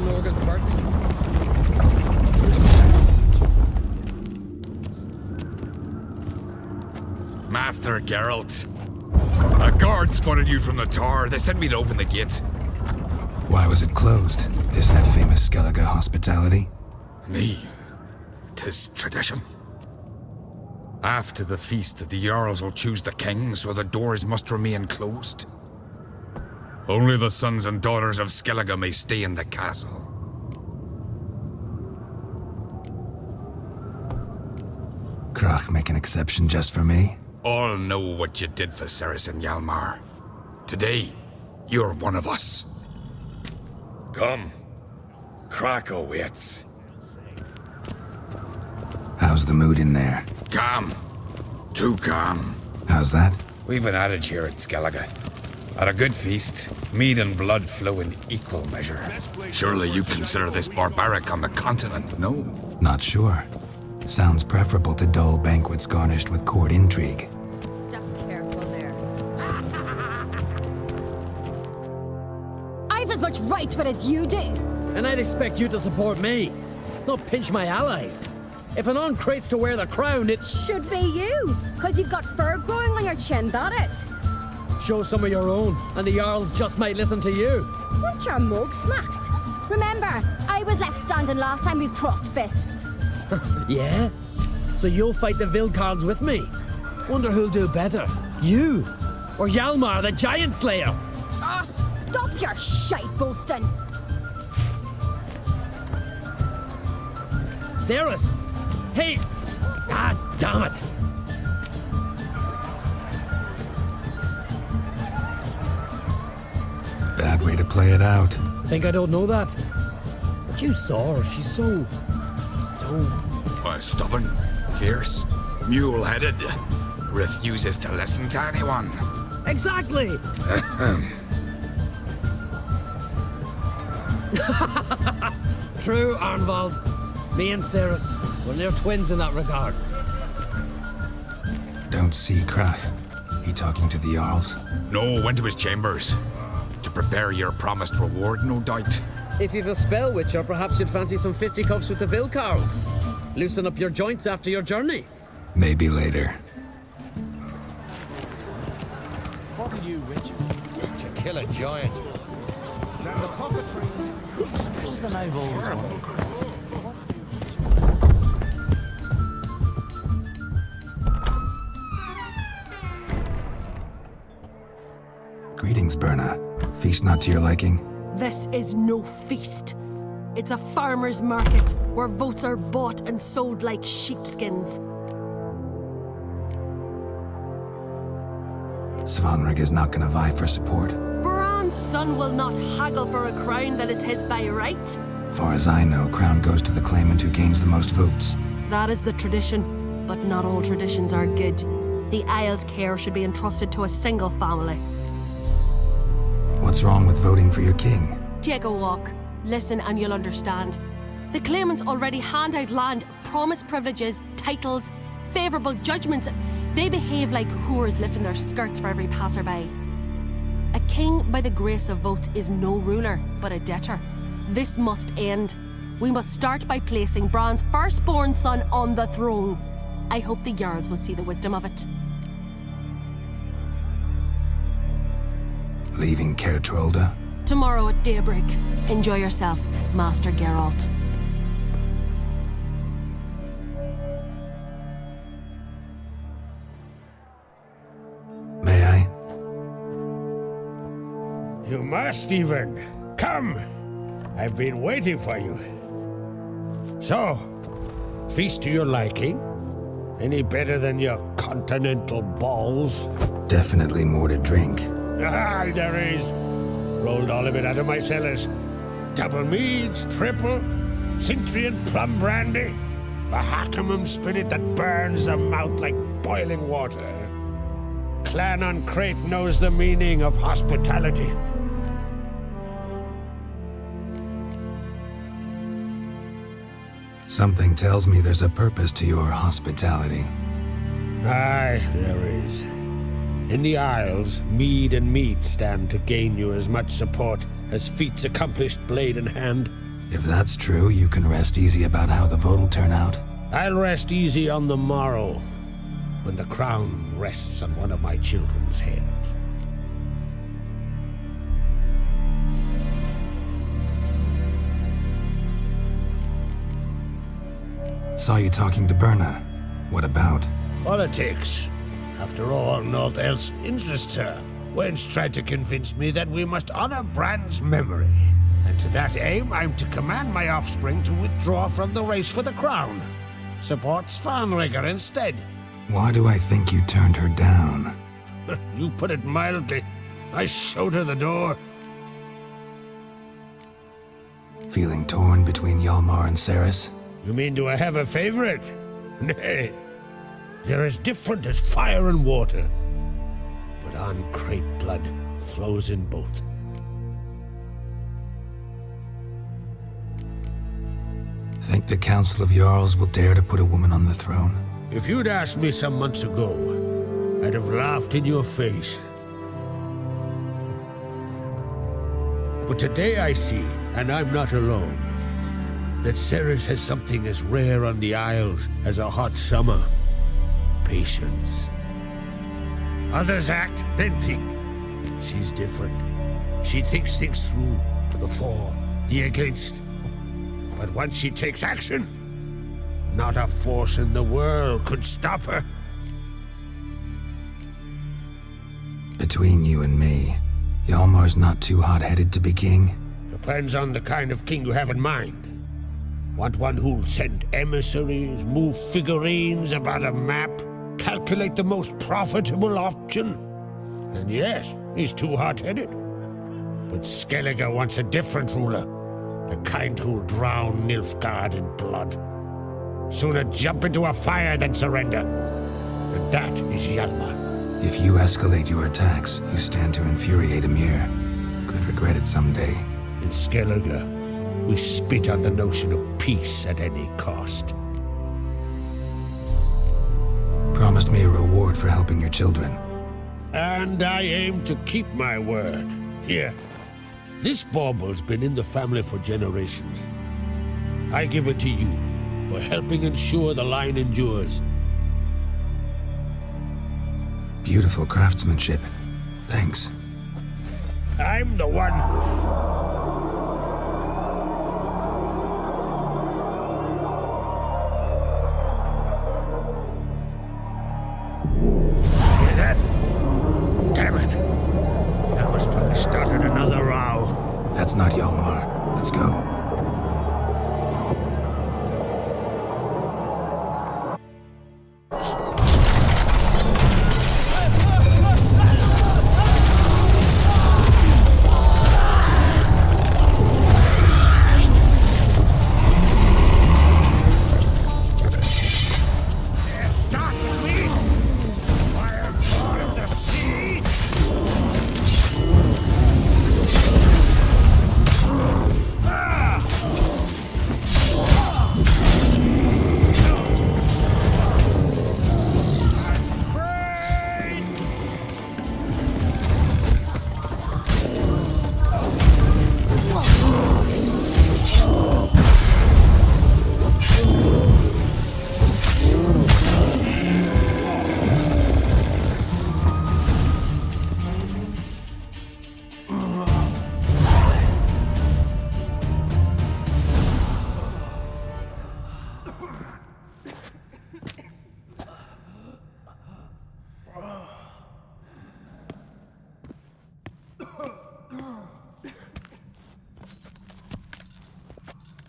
Logan's birthday. Master Geralt. A guard spotted you from the tower. They sent me to open the gate. Why was it closed? Is that famous Skellige hospitality? Me. 'Tis tradition. After the feast, the Jarls will choose the king, so the doors must remain closed. Only the sons and daughters of Skellige may stay in the castle. Krach make an exception just for me? All know what you did for Ceres and Hjalmar. Today, you're one of us. Come. Krach waits. How's the mood in there? Calm. Too calm. How's that? We've an adage here at Skellige. At a good feast, mead and blood flow in equal measure. Surely you consider this barbaric on the continent, no? Not sure. Sounds preferable to dull banquets garnished with court intrigue. Step careful there. I've as much right to it as you do. And I'd expect you to support me, not pinch my allies. If an on crates to wear the crown, it Should be you, because you've got fur growing on your chin, that it? show some of your own, and the Jarls just might listen to you. Want your mug smacked? Remember, I was left standing last time we crossed fists. Yeah? So you'll fight the Vilcards with me? Wonder who'll do better, you or Hjalmar the Giant Slayer? Oh, stop your shite boasting. Ceres? Hey! Ah, damn it! Bad way to play it out. Think I don't know that? But you saw her, she's so... Stubborn, fierce, mule-headed. Refuses to listen to anyone. Exactly! True, Arnvald. Me and Ceres, we're near twins in that regard. Don't see Krach. He talking to the Jarls? No, went to his chambers. To prepare your promised reward, no doubt. If you've a spell witcher, perhaps you'd fancy some fisticuffs with the Vilcards. Loosen up your joints after your journey. Maybe later. What are you, Richard? To kill a giant. Now the cockatrice. What's the name of Greetings, Berna. Feast not to your liking? This is no feast. It's a farmer's market where votes are bought and sold like sheepskins. Svanrig is not gonna vie for support. Bran's son will not haggle for a crown that is his by right. Far as I know, crown goes to the claimant who gains the most votes. That is the tradition, but not all traditions are good. The Isle's care should be entrusted to a single family. What's wrong with voting for your king? Take a walk, listen and you'll understand. The claimants already hand out land, promise privileges, titles, favourable judgments. They behave like whores lifting their skirts for every passerby. A king by the grace of votes is no ruler, but a debtor. This must end. We must start by placing Bran's firstborn son on the throne. I hope the Jarls will see the wisdom of it. Leaving Caer Trolda? Tomorrow at daybreak. Enjoy yourself, Master Geralt. May I? You must even. Come. I've been waiting for you. So, feast to your liking? Any better than your continental balls? Definitely more to drink. Ah, there is. Rolled all of it out of my cellars. Double meads, triple, Cintrian plum brandy, a Hackamum spirit that burns the mouth like boiling water. Clan on Crate knows the meaning of hospitality. Something tells me there's a purpose to your hospitality. Aye, there is. In the Isles, mead and meat stand to gain you as much support as feats accomplished blade in hand. If that's true, you can rest easy about how the vote'll turn out. I'll rest easy on the morrow, when the crown rests on one of my children's heads. Saw you talking to Berna. What about? Politics. After all, naught else interests her. Wench tried to convince me that we must honor Bran's memory. And to that aim, I'm to command my offspring to withdraw from the race for the crown. Support Svanrigger instead. Why do I think you turned her down? You put it mildly. I showed her the door. Feeling torn between Hjalmar and Ceres? You mean, do I have a favorite? Nay. They're as different as fire and water. But uncreate blood flows in both. Think the Council of Jarls will dare to put a woman on the throne? If you'd asked me some months ago, I'd have laughed in your face. But today I see, and I'm not alone, that Ceres has something as rare on the Isles as a hot summer. Patience. Others act, then think. She's different. She thinks things through, the for, the against. But once she takes action, not a force in the world could stop her. Between you and me, Hjalmar's not too hot-headed to be king? Depends on the kind of king you have in mind. Want one who'll send emissaries, move figurines about a map, calculate the most profitable option? And yes, he's too hot-headed. But Skellige wants a different ruler. The kind who'll drown Nilfgaard in blood. Sooner jump into a fire than surrender. And that is Hjalmar. If you escalate your attacks, you stand to infuriate Emir. Could regret it someday. In Skellige, we spit on the notion of peace at any cost. Promised me a reward for helping your children. And I aim to keep my word. Here, this bauble's been in the family for generations. I give it to you for helping ensure the line endures. Beautiful craftsmanship. Thanks. I'm the one. Hear that? Damn it. That must probably started another row. That's not Hjalmar. Let's go.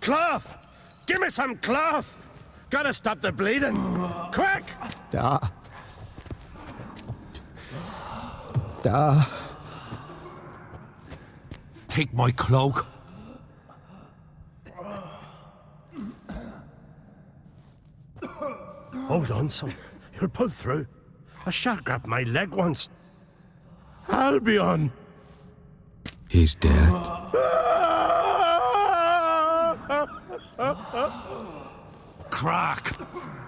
Cloth! Give me some cloth! Gotta stop the bleeding! Quick! Da. Take my cloak. Hold on, son. You'll pull through. A shark grabbed my leg once. Albion! He's dead. Crack!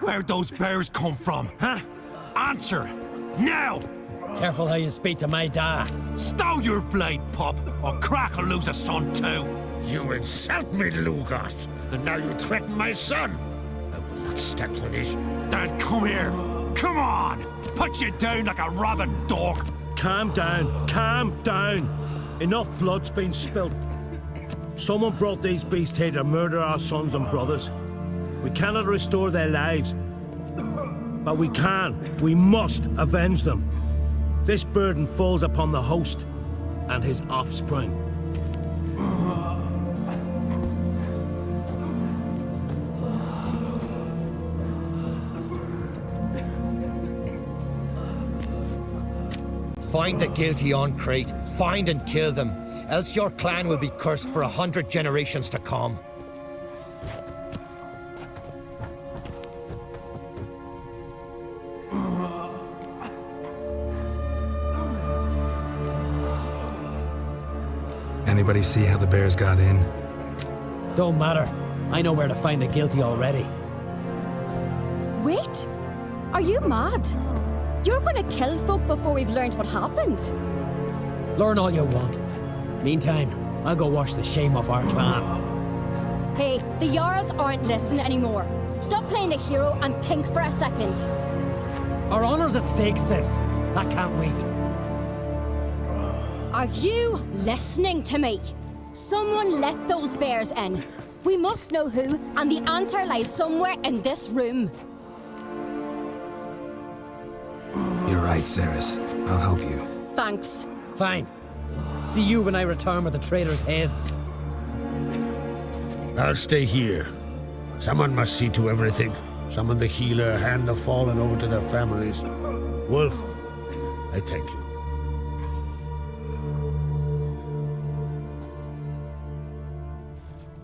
Where'd those bears come from, huh? Answer! Now! Careful how you speak to my da. Stow your blade, pup, or Crack will lose a son too. You insult me, Lugos, and now you threaten my son. I will not stand for this. Dad, come here. Come on! Put you down like a rabid dog. Calm down, calm down. Enough blood's been spilled. Someone brought these beasts here to murder our sons and brothers. We cannot restore their lives. But we must avenge them. This burden falls upon the host and his offspring. Find the guilty on Crete, find and kill them, else your clan will be cursed for 100 generations to come. Anybody see how the bears got in? Don't matter. I know where to find the guilty already. Wait! Are you mad? You're gonna kill folk before we've learned what happened. Learn all you want. Meantime, I'll go wash the shame off our clan. Hey, the Jarls aren't listening anymore. Stop playing the hero and think for a second. Our honor's at stake, sis. That can't wait. Are you listening to me? Someone let those bears in. We must know who, and the answer lies somewhere in this room. You're right, Ceres. I'll help you. Thanks. Fine. See you when I return with the traitors' heads. I'll stay here. Someone must see to everything. Summon the healer, hand the fallen over to their families. Wolf, I thank you.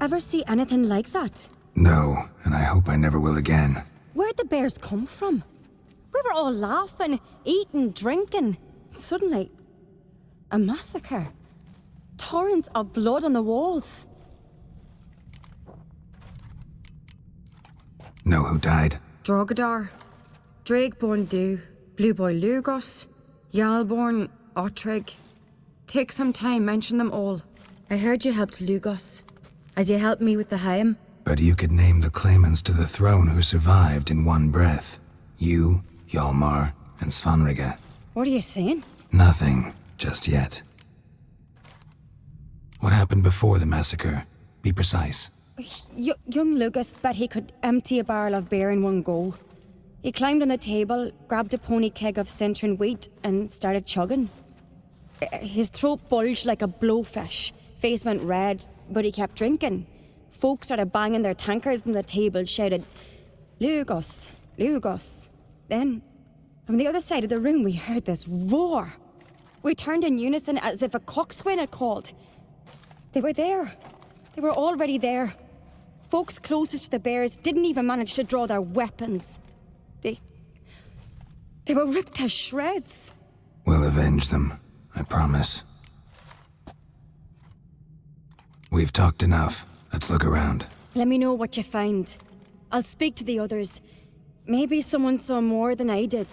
Ever see anything like that? No, and I hope I never will again. Where'd the bears come from? We were all laughing, eating, drinking. Suddenly, a massacre. Torrents of blood on the walls. Know who died? Drogadar, Drakeborn Du, Blue Boy Lugos, Yalborn, Ottrig. Take some time, mention them all. I heard you helped Lugos, as you helped me with the Haim. But you could name the claimants to the throne who survived in one breath. You, Hjalmar, and Svanrige. What are you saying? Nothing, just yet. What happened before the massacre? Be precise. Young Lucas bet he could empty a barrel of beer in one go. He climbed on the table, grabbed a pony keg of Cintron wheat, and started chugging. His throat bulged like a blowfish, face went red, but he kept drinking. Folk started banging their tankards on the table, shouted, "Lugos, Lugos." Then, from the other side of the room, we heard this roar. We turned in unison as if a coxswain had called. They were there. They were already there. Folks closest to the bears didn't even manage to draw their weapons. They were ripped to shreds. We'll avenge them, I promise. We've talked enough. Let's look around. Let me know what you find. I'll speak to the others. Maybe someone saw more than I did.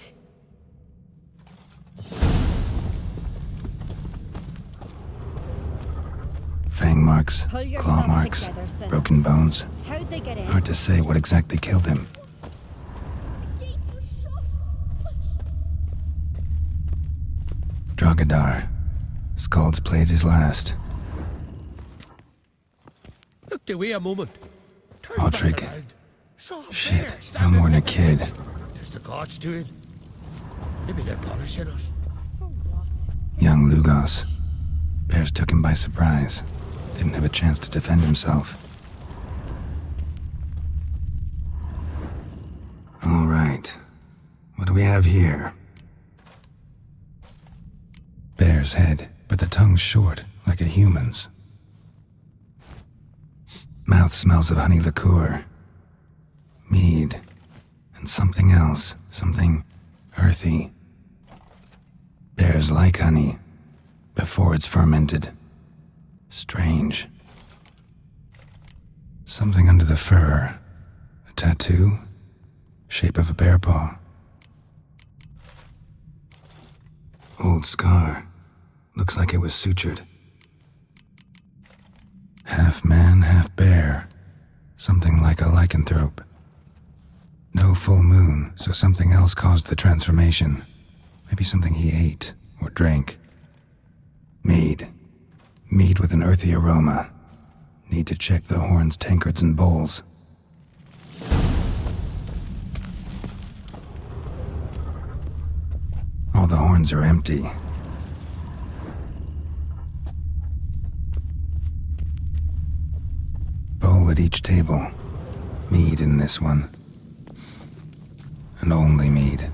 Fang marks, Pull yourself claw marks, together, son. broken bones. How'd they get in? Hard to say what exactly killed him. Gates are shut. Drogadar. Skald's played his last. Look the way a moment. Turn Ottrig. back around. Saw a bear Shit, no standing more than a in the kid. fence. Does the gods do it? Maybe they're punishing us. For what? Young Lugos. Bears took him by surprise. Didn't have a chance to defend himself. All right. What do we have here? Bear's head, but the tongue's short, like a human's. Mouth smells of honey liqueur. Mead. And something else. Something earthy. Bears like honey. Before it's fermented. Strange. Something under the fur. A tattoo? Shape of a bear paw. Old scar. Looks like it was sutured. Half man, half bear. Something like a lycanthrope. No full moon, so something else caused the transformation. Maybe something he ate or drank. Mead. Mead with an earthy aroma. Need to check the horns, tankards, and bowls. All the horns are empty. Bowl at each table. Mead in this one. And only mead.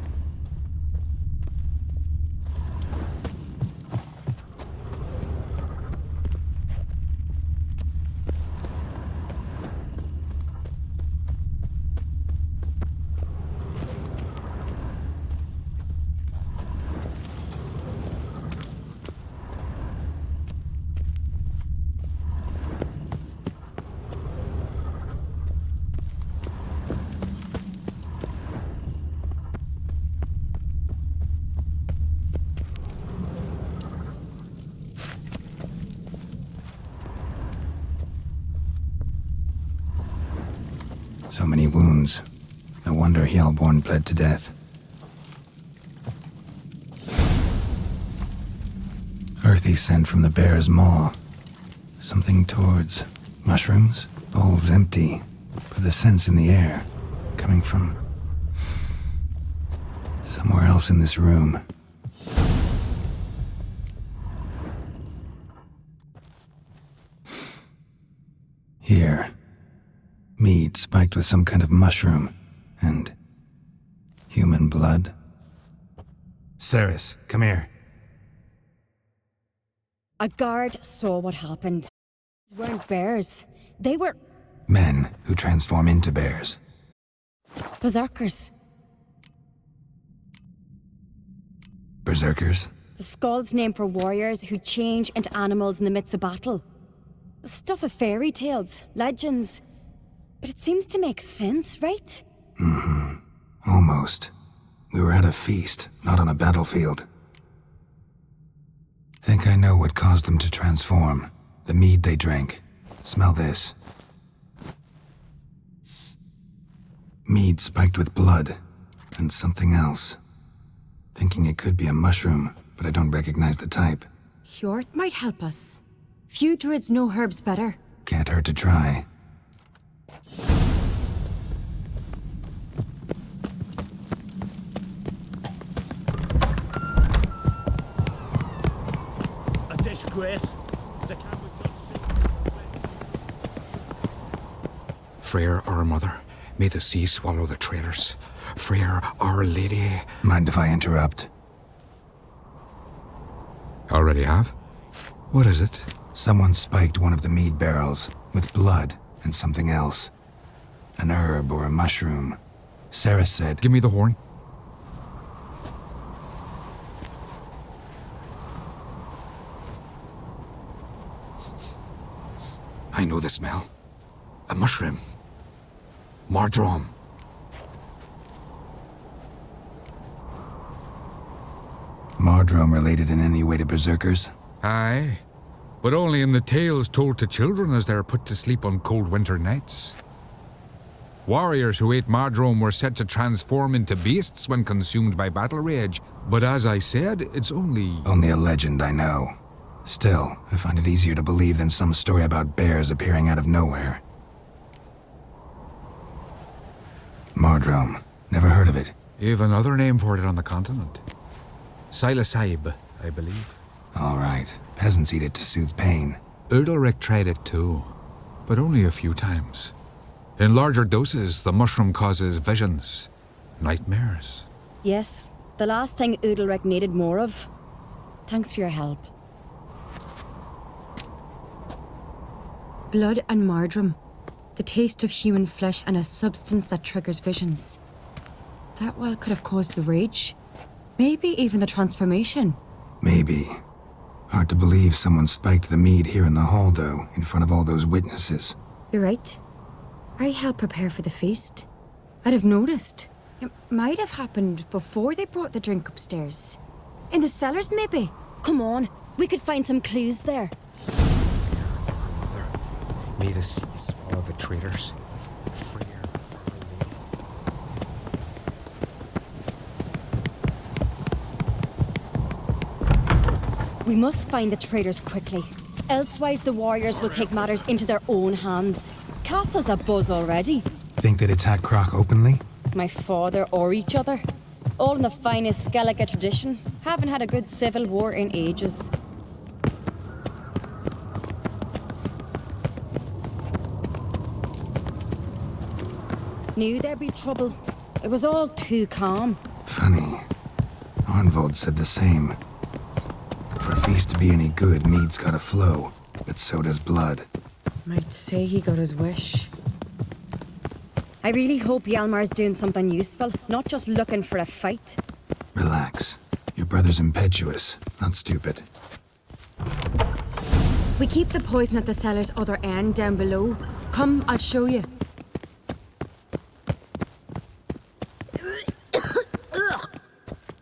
So many wounds. No wonder Hjalborn bled to death. Earthy scent from the bear's maw. Something towards mushrooms? Bowls empty, but the scent's in the air. Coming from somewhere else in this room. Here. Mead spiked with some kind of mushroom. And human blood. Ceres, come here. A guard saw what happened. These weren't bears. They were Men who transform into bears. berserkers. Berserkers? The Skald's name for warriors who change into animals in the midst of battle. The stuff of fairy tales, legends. But it seems to make sense, right? Almost. We were at a feast, not on a battlefield. Think I know what caused them to transform. The mead they drank. Smell this. Mead spiked with blood. And something else. Thinking it could be a mushroom, but I don't recognize the type. Hjort might help us. Few druids know herbs better. Can't hurt to try. A disgrace. The camp was not seen. Freyr, our mother, may the sea swallow the traitors. Freyr, our lady. Mind if I interrupt? Already have? What is it? Someone spiked one of the mead barrels with blood and something else. An herb or a mushroom. Sarah said, Give me the horn. I know the smell. A mushroom. Mardrome. Mardrome related in any way to berserkers? Aye, but only in the tales told to children as they're put to sleep on cold winter nights. Warriors who ate Mardrome were said to transform into beasts when consumed by battle rage, but as I said, it's only... Only a legend, I know. Still, I find it easier to believe than some story about bears appearing out of nowhere. Mardrome. Never heard of it. You've another name for it on the continent. Silasaib, I believe. All right. Peasants eat it to soothe pain. Udalric tried it too, but only a few times. In larger doses, the mushroom causes visions, nightmares. Yes, the last thing Udalric needed more of. Thanks for your help. Blood and Mardrome. The taste of human flesh and a substance that triggers visions. That well could have caused the rage. Maybe even the transformation. Maybe. Hard to believe someone spiked the mead here in the hall, though, in front of all those witnesses. You're right. I helped prepare for the feast. I'd have noticed. It might have happened before they brought the drink upstairs. In the cellars, maybe. Come on, we could find some clues there. May the sea swallow the traitors. Free her. We must find the traitors quickly. Elsewise, the warriors will take matters into their own hands. Castle's abuzz already. Think they'd attack Croc openly? My father or each other. All in the finest Skellige tradition. Haven't had a good civil war in ages. Knew there'd be trouble. It was all too calm. Funny. Arnvold said the same. For a feast to be any good, mead's gotta flow, but so does blood. Might say he got his wish. I really hope Hjalmar's doing something useful, not just looking for a fight. Relax. Your brother's impetuous, not stupid. We keep the poison at the cellar's other end down below. Come, I'll show you.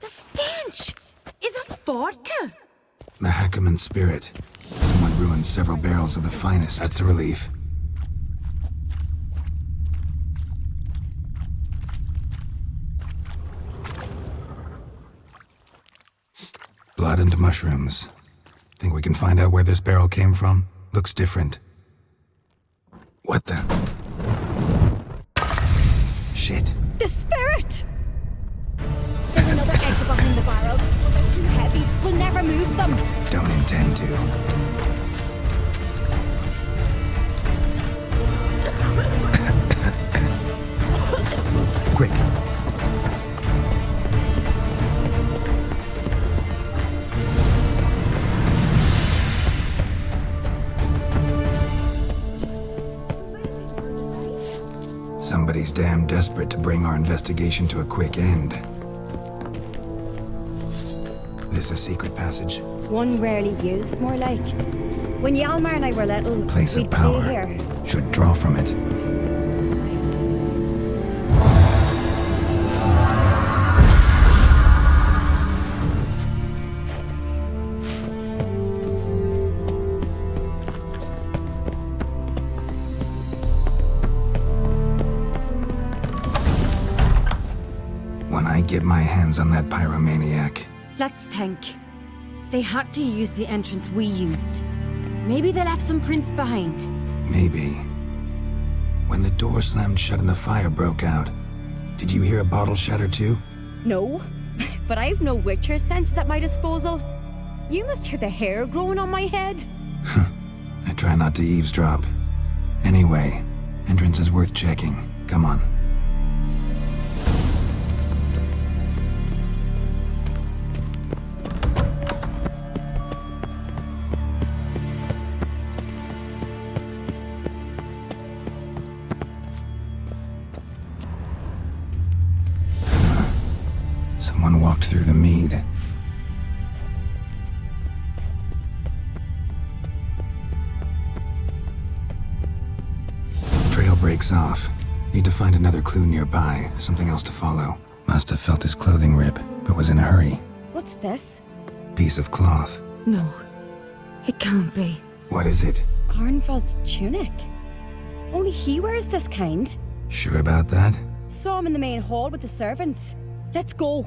The stench! Is that vodka? Mahakaman spirit. Someone ruined several barrels of the finest. That's a relief. Blood and mushrooms. Think we can find out where this barrel came from? Looks different. What the? Shit. The spirit! There's another exit behind the barrels, but they're too heavy. We'll never move them. Don't intend to. Quick. Somebody's damn desperate to bring our investigation to a quick end. This a secret passage? One rarely used, more like. When Hjalmar and I were little, Place we'd of power. play here. Should draw from it. When I get my hands on that pyromaniac, Let's think. They had to use the entrance we used. Maybe they left some prints behind. maybe. When the door slammed shut and the fire broke out, did you hear a bottle shatter too? No, but I've no witcher sense at my disposal. You must hear the hair growing on my head. I try not to eavesdrop. Anyway, entrance is worth checking. Come on. Someone walked through the mead. Trail breaks off. Need to find another clue nearby, something else to follow. Must have felt his clothing rip, but was in a hurry. What's this? Piece of cloth. No, it can't be. What is it? Arnvald's tunic. Only he wears this kind. Sure about that? Saw him in the main hall with the servants. Let's go.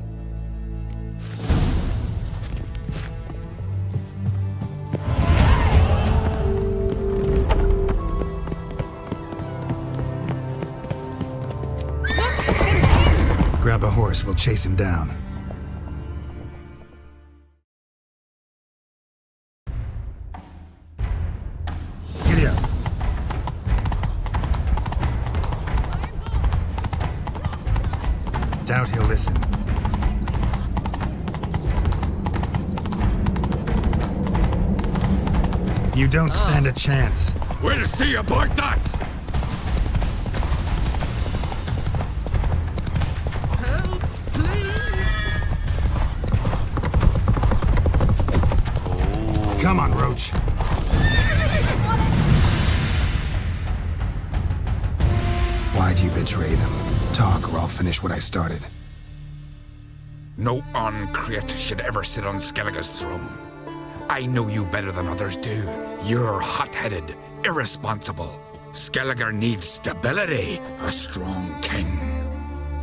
Grab a horse, we'll chase him down. Giddy up. Doubt he'll listen. You don't stand a chance. We'll see about that! Help, please! Come on, Roach. Why'd you betray them? Talk, or I'll finish what I started. No Ancrete should ever sit on Skellige's throne. I know you better than others do. You're hot-headed, irresponsible. Skelliger needs stability, a strong king.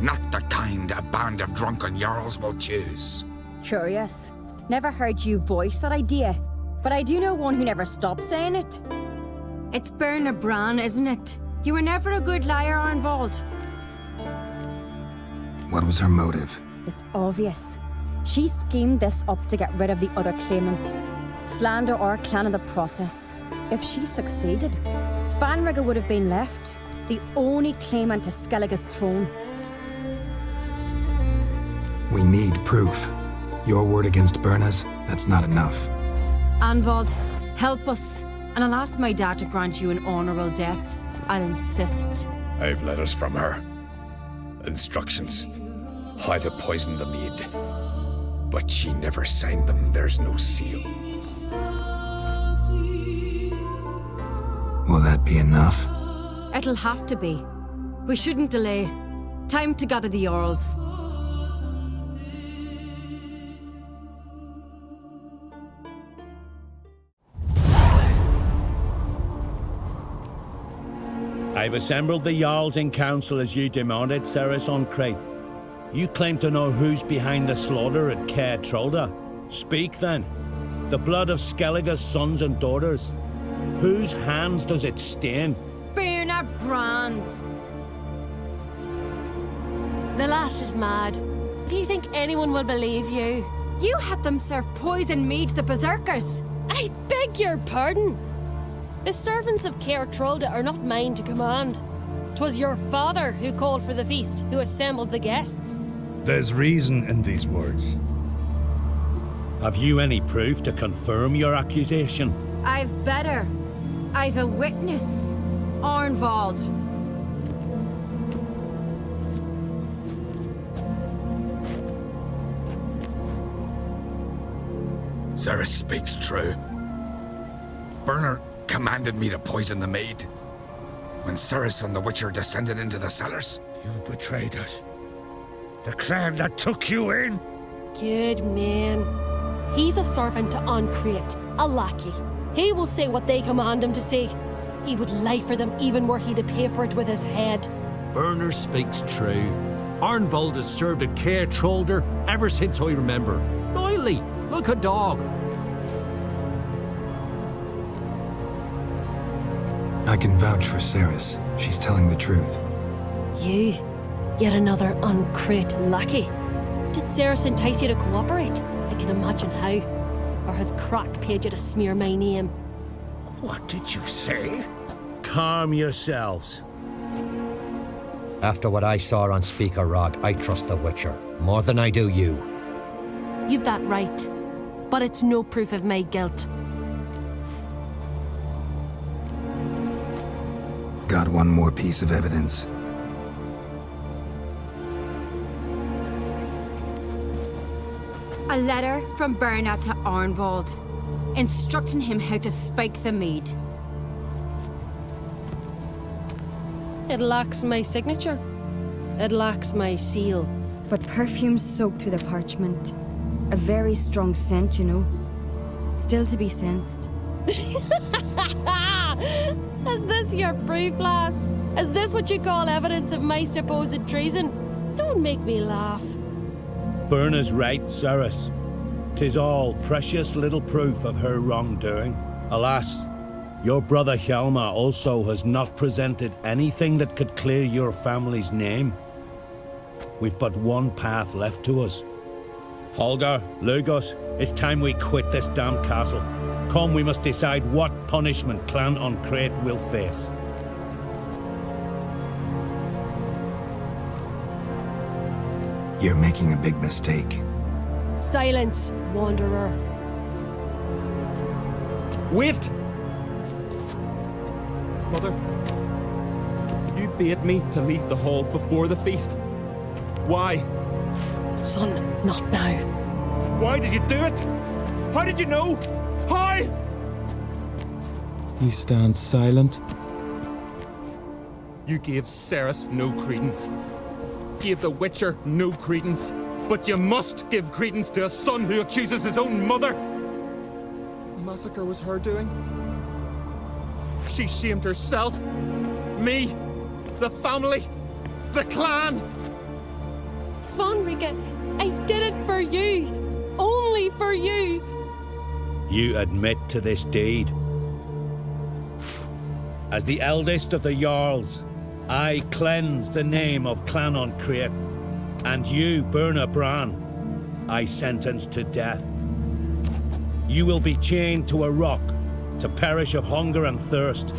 Not the kind a band of drunken jarls will choose. Curious. Never heard you voice that idea, but I do know one who never stops saying it. It's Berna Bran, isn't it? You were never a good liar, Arnvald. What was her motive? It's obvious. She schemed this up to get rid of the other claimants. Slander our clan in the process. If she succeeded, Svanrigger would have been left, the only claimant to Skellige's throne. We need proof. Your word against Berna's, that's not enough. Anvald, help us, and I'll ask my dad to grant you an honourable death. I'll insist. I've letters from her. Instructions. How to poison the mead. But she never signed them. There's no seal. Will that be enough? It'll have to be. We shouldn't delay. Time to gather the Jarls. I've assembled the Jarls in council as you demanded, Ceres on Crate. You claim to know who's behind the slaughter at Caer Trolda. Speak then. The blood of Skellige's sons and daughters. Whose hands does it stain? Berna Bran's. The lass is mad. Do you think anyone will believe you? You had them serve poison mead to the berserkers. I beg your pardon. The servants of Caer Trolda are not mine to command. 'Twas your father who called for the feast, who assembled the guests. There's reason in these words. Have you any proof to confirm your accusation? I've better. I've a witness. Arnvald. Ceres speaks true. Berna commanded me to poison the maid. When Ceres and the Witcher descended into the cellars. You betrayed us. The clan that took you in. Good man. He's a servant to Ancrate, a lackey. He will say what they command him to say. He would lie for them even were he to pay for it with his head. Berner speaks true. Arnvald has served at Caer Trolder ever since I remember. Loyally, like a dog. I can vouch for Ceres. She's telling the truth. You? Yet another Ancrate lackey? Did Ceres entice you to cooperate? I can imagine how. Or has Crack paid you to smear my name? What did you say? Calm yourselves. After what I saw on Speaker Rock, I trust the Witcher more than I do you. You've that right. But it's no proof of my guilt. Got one more piece of evidence. A letter from Berna to Arnvald, instructing him how to spike the mead. It lacks my signature. It lacks my seal. But perfume soaked through the parchment. A very strong scent, you know. Still to be sensed. Is this your proof, lass? Is this what you call evidence of my supposed treason? Don't make me laugh. Berna's right, Ceres. 'Tis all precious little proof of her wrongdoing. Alas, your brother Hjalmar also has not presented anything that could clear your family's name. We've but one path left to us. Holger, Lugos, it's time we quit this damn castle. Come, we must decide what punishment Clan Ancrate will face. You're making a big mistake. Silence, wanderer. Wait! Mother, you bade me to leave the hall before the feast. Why? Son, not now. Why did you do it? How did you know? How? You stand silent. You gave Ceres no credence. Gave the Witcher no credence. But you must give credence to a son who accuses his own mother. massacre was her doing? She shamed herself, me, the family, the clan. Svanrika, I did it for you. Only for you. You admit to this deed. As the eldest of the Jarls, I cleanse the name of Clan on Crete, and you, Burna Bran, I sentence to death. You will be chained to a rock to perish of hunger and thirst,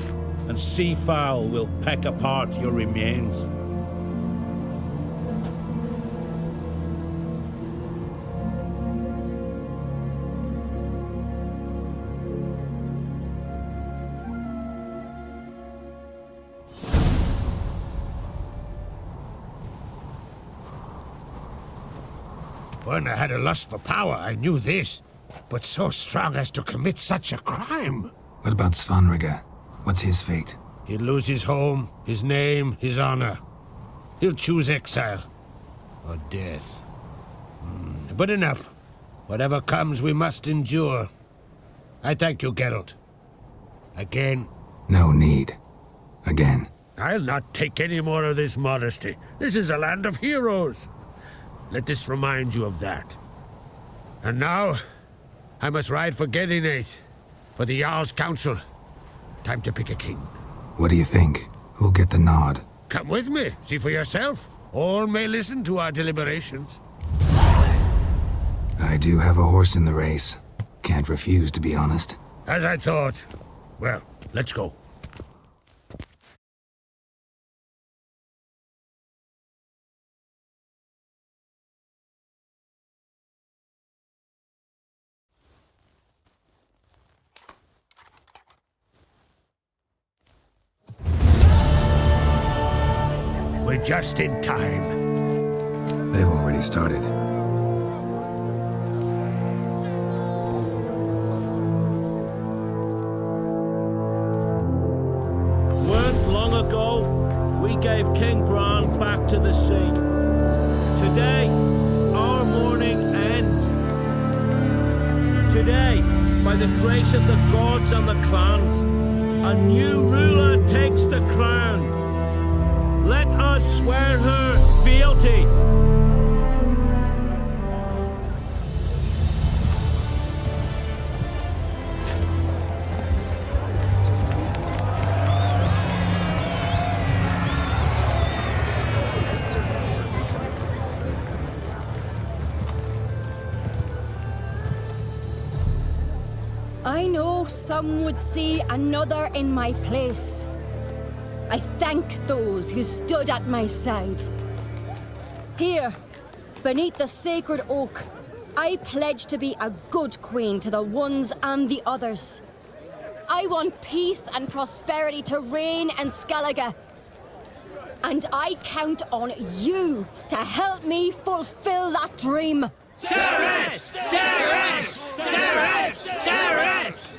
and sea fowl will peck apart your remains. Burna had a lust for power, I knew this. But so strong as to commit such a crime. What about Svanrika? What's his fate? He'll lose his home, his name, his honor. He'll choose exile. Or death. But enough. Whatever comes, we must endure. I thank you, Geralt. Again. No need. Again. I'll not take any more of this modesty. This is a land of heroes. Let this remind you of that. And now, I must ride for Gedinate, for the Jarl's Council. Time to pick a king. What do you think? Who'll get the nod? Come with me, see for yourself. All may listen to our deliberations. I do have a horse in the race. Can't refuse, to be honest. As I thought. Well, let's go. We're just in time. They've already started. Weren't long ago, we gave King Bran back to the sea. Today, our mourning ends. Today, by the grace of the gods and the clans, a new ruler takes the crown. Let us swear her fealty. I know some would see another in my place. I thank those who stood at my side. Here, beneath the sacred oak, I pledge to be a good queen to the ones and the others. I want peace and prosperity to reign in Skellige. And I count on you to help me fulfill that dream. Ceres! Ceres! Ceres! Ceres!